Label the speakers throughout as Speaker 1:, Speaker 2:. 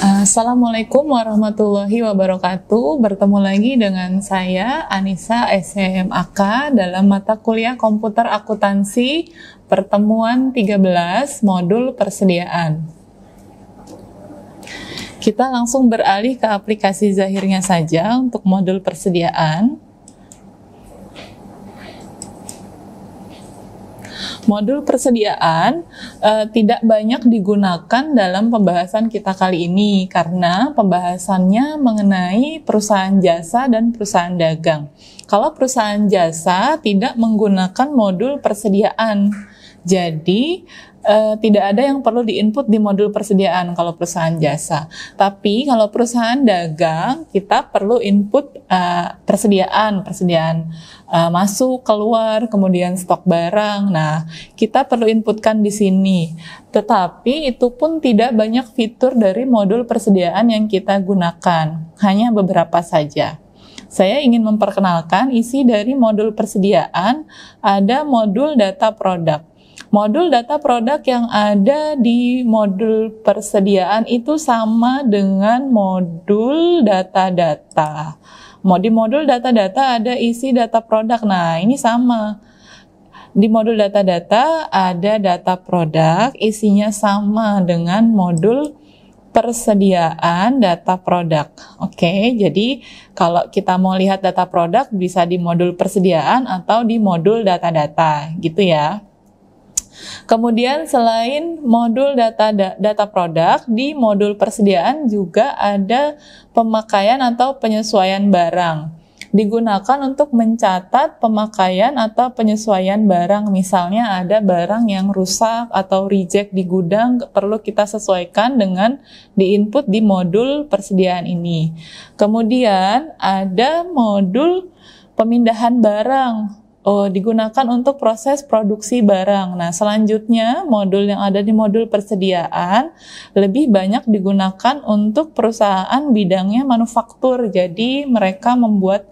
Speaker 1: Assalamualaikum warahmatullahi wabarakatuh. Bertemu lagi dengan saya Anissa SCMAK dalam mata kuliah Komputer Akuntansi pertemuan 13 modul persediaan. Kita langsung beralih ke aplikasi zahirnya saja untuk modul persediaan. Modul persediaan tidak banyak digunakan dalam pembahasan kita kali ini karena pembahasannya mengenai perusahaan jasa dan perusahaan dagang. Kalau perusahaan jasa tidak menggunakan modul persediaan, jadi tidak ada yang perlu diinput di modul persediaan kalau perusahaan jasa. Tapi kalau perusahaan dagang, kita perlu input persediaan masuk, keluar, kemudian stok barang. Nah, kita perlu inputkan di sini. Tetapi itu pun tidak banyak fitur dari modul persediaan yang kita gunakan, hanya beberapa saja. Saya ingin memperkenalkan isi dari modul persediaan, ada modul data produk. Modul data produk yang ada di modul persediaan itu sama dengan modul data-data. Di modul data-data ada isi data produk. Nah, ini sama. Di modul data-data ada data produk, isinya sama dengan modul persediaan data produk. Oke, jadi kalau kita mau lihat data produk bisa di modul persediaan atau di modul data-data, gitu ya. Kemudian selain modul data produk, di modul persediaan juga ada pemakaian atau penyesuaian barang. Digunakan untuk mencatat pemakaian atau penyesuaian barang. Misalnya ada barang yang rusak atau reject di gudang, perlu kita sesuaikan dengan diinput di modul persediaan ini. Kemudian ada modul pemindahan barang. Digunakan untuk proses produksi barang. Nah, selanjutnya modul yang ada di modul persediaan lebih banyak digunakan untuk perusahaan bidangnya manufaktur. Jadi mereka membuat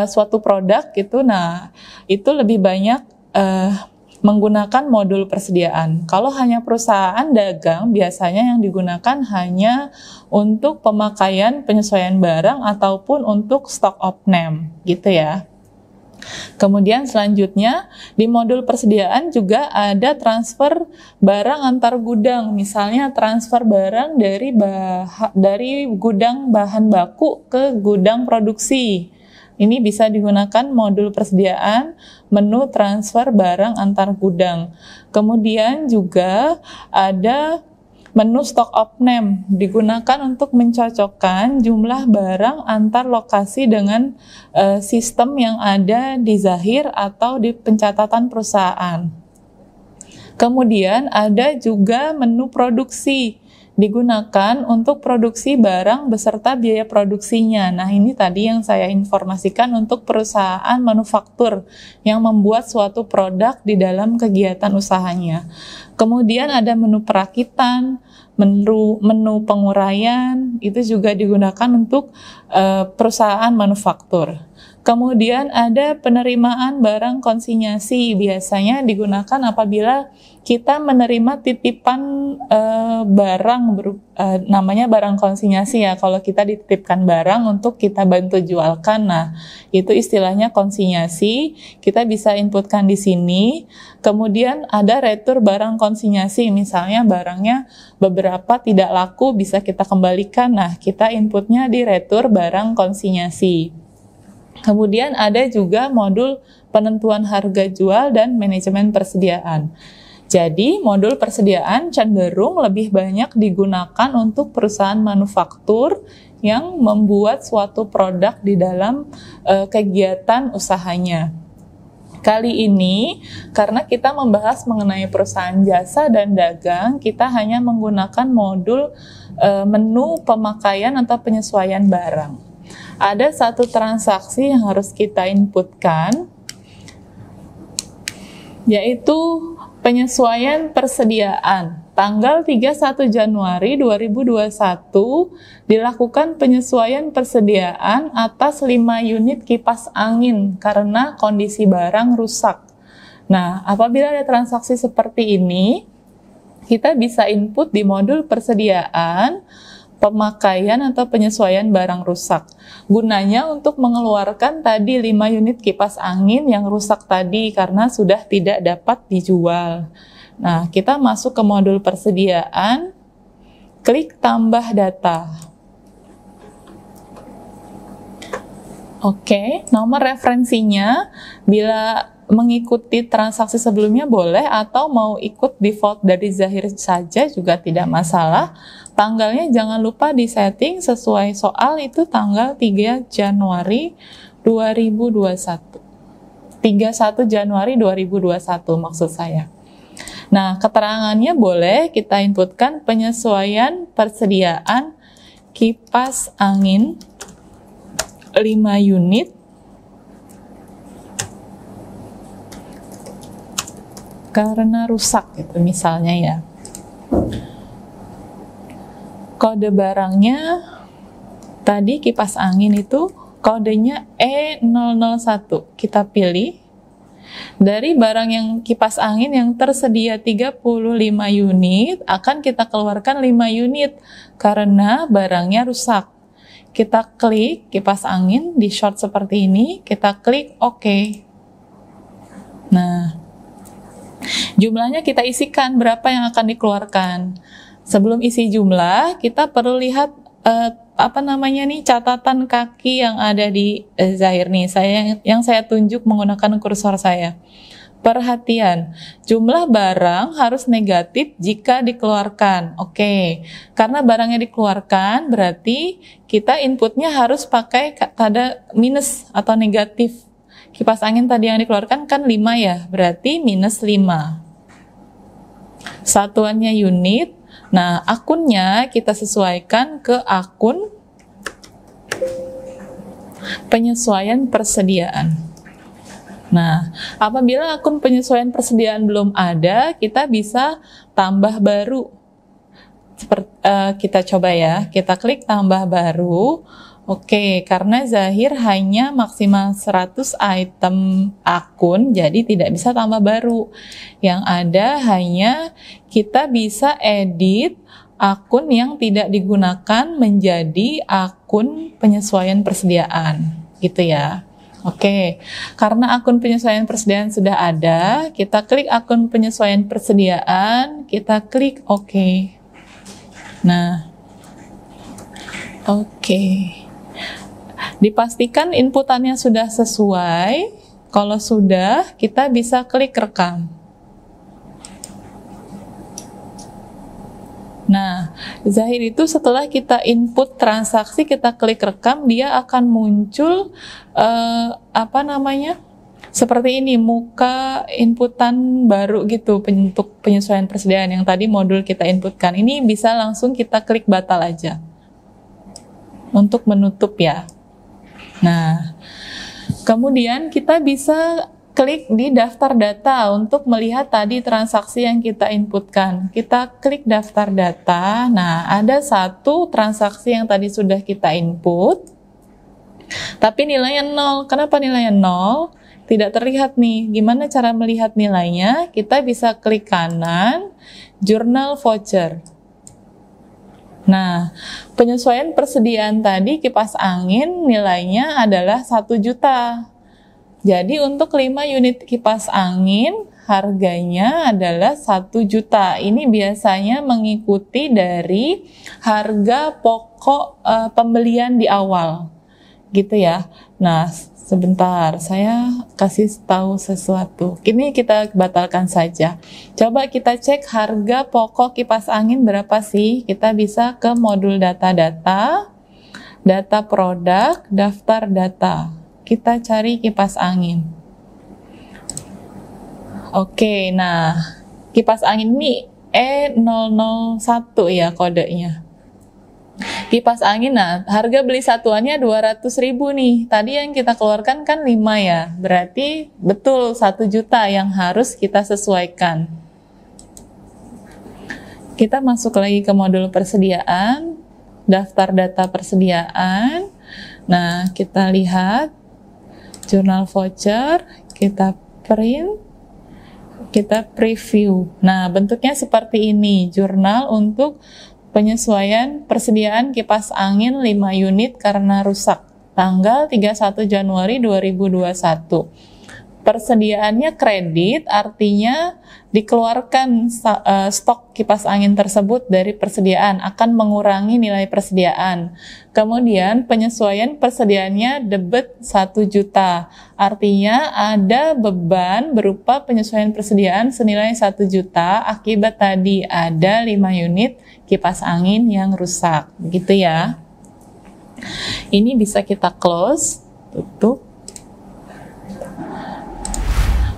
Speaker 1: suatu produk gitu. Nah, itu lebih banyak menggunakan modul persediaan. Kalau hanya perusahaan dagang, biasanya yang digunakan hanya untuk pemakaian penyesuaian barang ataupun untuk stock of name, gitu ya. Kemudian selanjutnya di modul persediaan juga ada transfer barang antar gudang. Misalnya transfer barang dari gudang bahan baku ke gudang produksi. Ini bisa digunakan modul persediaan menu transfer barang antar gudang. Kemudian juga ada menu stock of name digunakan untuk mencocokkan jumlah barang antar lokasi dengan sistem yang ada di zahir atau di pencatatan perusahaan. Kemudian ada juga menu produksi digunakan untuk produksi barang beserta biaya produksinya. Nah, ini tadi yang saya informasikan untuk perusahaan manufaktur yang membuat suatu produk di dalam kegiatan usahanya. Kemudian ada menu perakitan, menu penguraian, itu juga digunakan untuk perusahaan manufaktur. Kemudian ada penerimaan barang konsinyasi, biasanya digunakan apabila kita menerima titipan barang, namanya barang konsinyasi ya, kalau kita dititipkan barang untuk kita bantu jualkan, nah itu istilahnya konsinyasi, kita bisa inputkan di sini. Kemudian ada retur barang konsinyasi, misalnya barangnya beberapa tidak laku bisa kita kembalikan, nah kita inputnya di retur barang konsinyasi. Kemudian ada juga modul penentuan harga jual dan manajemen persediaan. Jadi modul persediaan cenderung lebih banyak digunakan untuk perusahaan manufaktur yang membuat suatu produk di dalam kegiatan usahanya. Kali ini, karena kita membahas mengenai perusahaan jasa dan dagang, kita hanya menggunakan modul menu pemakaian atau penyesuaian barang. Ada satu transaksi yang harus kita inputkan. yaitu penyesuaian persediaan. Tanggal 31 Januari 2021 dilakukan penyesuaian persediaan atas 5 unit kipas angin karena kondisi barang rusak. Nah, apabila ada transaksi seperti ini, kita bisa input di modul persediaan, pemakaian atau penyesuaian barang rusak. Gunanya untuk mengeluarkan tadi 5 unit kipas angin yang rusak tadi karena sudah tidak dapat dijual. Nah, kita masuk ke modul persediaan, klik tambah data. Oke, nomor referensinya bila mengikuti transaksi sebelumnya boleh atau mau ikut default dari Zahir saja juga tidak masalah. Tanggalnya jangan lupa disetting sesuai soal, itu tanggal 3 Januari 2021. 31 Januari 2021 maksud saya. Nah, keterangannya boleh kita inputkan penyesuaian persediaan kipas angin 5 unit karena rusak gitu misalnya ya. Kode barangnya tadi kipas angin itu kodenya E001. Kita pilih. Dari barang yang kipas angin yang tersedia 35 unit, akan kita keluarkan 5 unit karena barangnya rusak. Kita klik kipas angin di short seperti ini, kita klik OK. Nah, jumlahnya kita isikan berapa yang akan dikeluarkan. Sebelum isi jumlah, kita perlu lihat catatan kaki yang ada di Zahir nih. Yang saya tunjuk menggunakan kursor saya. Perhatian, jumlah barang harus negatif jika dikeluarkan. Oke, karena barangnya dikeluarkan berarti kita inputnya harus pakai tanda minus atau negatif. Kipas angin tadi yang dikeluarkan kan 5 ya, berarti minus 5. Satuannya unit. Nah, akunnya kita sesuaikan ke akun penyesuaian persediaan. Nah, apabila akun penyesuaian persediaan belum ada, kita bisa tambah baru. Kita coba ya, kita klik tambah baru. Oke, karena Zahir hanya maksimal 100 item akun, jadi tidak bisa tambah baru. Yang ada hanya kita bisa edit akun yang tidak digunakan menjadi akun penyesuaian persediaan, gitu ya. Oke, karena akun penyesuaian persediaan sudah ada, kita klik akun penyesuaian persediaan, kita klik OK. Nah, oke. Dipastikan inputannya sudah sesuai. Kalau sudah, kita bisa klik rekam. Nah, Zahir itu setelah kita input transaksi, kita klik rekam, dia akan muncul seperti ini, muka inputan baru gitu untuk penyesuaian persediaan yang tadi modul kita inputkan. Ini bisa langsung kita klik batal aja untuk menutup ya. Nah, kemudian kita bisa klik di daftar data untuk melihat tadi transaksi yang kita inputkan. Kita klik daftar data. Nah, ada satu transaksi yang tadi sudah kita input, tapi nilainya 0. Kenapa nilainya 0? Tidak terlihat nih. Gimana cara melihat nilainya? Kita bisa klik kanan, jurnal voucher. Nah, penyesuaian persediaan tadi kipas angin nilainya adalah 1 juta. Jadi untuk 5 unit kipas angin harganya adalah 1 juta. Ini biasanya mengikuti dari harga pokok pembelian di awal. Gitu ya. Nah, sebentar, saya kasih tahu sesuatu. Ini kita batalkan saja. Coba kita cek harga pokok kipas angin berapa sih? Kita bisa ke modul data-data, data produk, daftar data. Kita cari kipas angin. Oke, nah kipas angin ini E001 ya kodenya. Kipas angin, nah harga beli satuannya 200.000 nih. Tadi yang kita keluarkan kan 5 ya. Berarti betul 1 juta yang harus kita sesuaikan. Kita masuk lagi ke modul persediaan, daftar data persediaan. Nah, kita lihat jurnal voucher, kita print, kita preview. Nah, bentuknya seperti ini, jurnal untuk penyesuaian persediaan kipas angin 5 unit karena rusak, tanggal 31 Januari 2021. Persediaannya kredit, artinya dikeluarkan stok kipas angin tersebut dari persediaan, akan mengurangi nilai persediaan. Kemudian penyesuaian persediaannya debit 1 juta, artinya ada beban berupa penyesuaian persediaan senilai 1 juta akibat tadi ada 5 unit kipas angin yang rusak, begitu ya. Ini bisa kita close, tutup.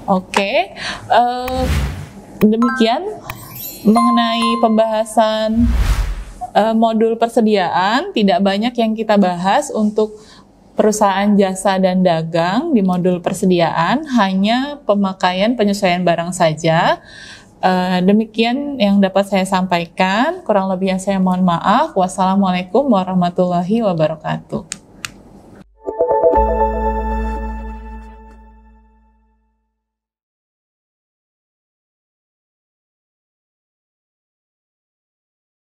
Speaker 1: Oke, demikian mengenai pembahasan modul persediaan. Tidak banyak yang kita bahas untuk perusahaan jasa dan dagang di modul persediaan, hanya pemakaian penyesuaian barang saja. Demikian yang dapat saya sampaikan, kurang lebihnya saya mohon maaf. Wassalamualaikum warahmatullahi wabarakatuh.